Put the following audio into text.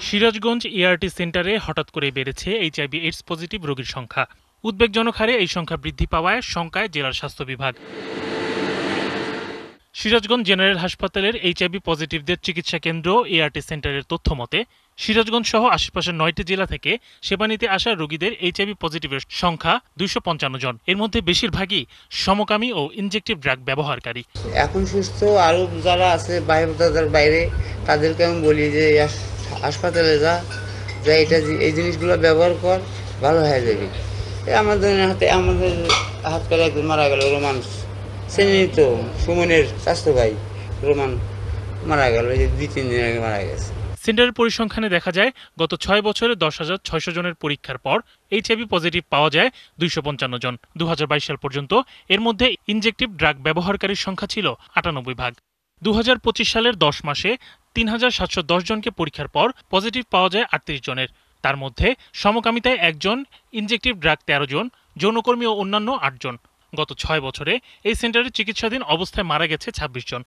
Sirajganj ART সেন্টারে হঠাৎ করে বেড়েছে এইচআইভি এইডস পজিটিভ রোগীর সংখ্যা। উদ্বেগজনক হারে এই সংখ্যা বৃদ্ধি পাওয়ায় শঙ্কায় জেলার স্বাস্থ্য বিভাগ। সিরাজগঞ্জ জেনারেল হাসপাতালের এইচআইভি পজিটিভদের চিকিৎসা কেন্দ্র এআরটি সেন্টারের তথ্য মতে সিরাজগঞ্জ সহ আশেপাশের ৯টি জেলা থেকে সেবা নিতে আসা রোগীদের এইচআইভি পজিটিভের সংখ্যা ২৫৫ জন। এর মধ্যে বেশিরভাগই সমকামী ও ইনজেক্টিভ ড্রাগ ব্যবহারকারী। এখন সুস্থ আরো যারা আছে বাইরে তাদেরকে আমি বলি যে হাসপাতালে যা এটা এই জিনিসগুলো ব্যবহার কর, ভালো হয়ে যাবে। আমাদের হাত করে একজন মারা গেল, রোমান চেনি তো, সুমনের স্বাস্থ্য ভাই রোমান মারা গেল, এই যে ২-৩ দিন আগে মারা গেছে। সেন্টারের পরিসংখ্যানে দেখা যায় গত ৬ বছরে ১০,৬০০ জনের পরীক্ষার পর এইচআইভি পজিটিভ পাওয়া যায় ২৫৫ জন। ২০২২ সাল পর্যন্ত এর মধ্যে ইনজেক্টিভ ড্রাগ ব্যবহারকারীর সংখ্যা ছিল ৯৮ ভাগ। ২০২৫ সালের ১০ মাসে ৩,৭১০ জনকে পরীক্ষার পর পজিটিভ পাওয়া যায় ৩৮ জনের। তার মধ্যে সমকামিতায় ১ জন, ইনজেক্টিভ ড্রাগ ১৩ জন, যৌনকর্মী ও অন্যান্য ৮ জন। গত ৬ বছরে এই সেন্টারে চিকিৎসাধীন অবস্থায় মারা গেছে ২৬ জন।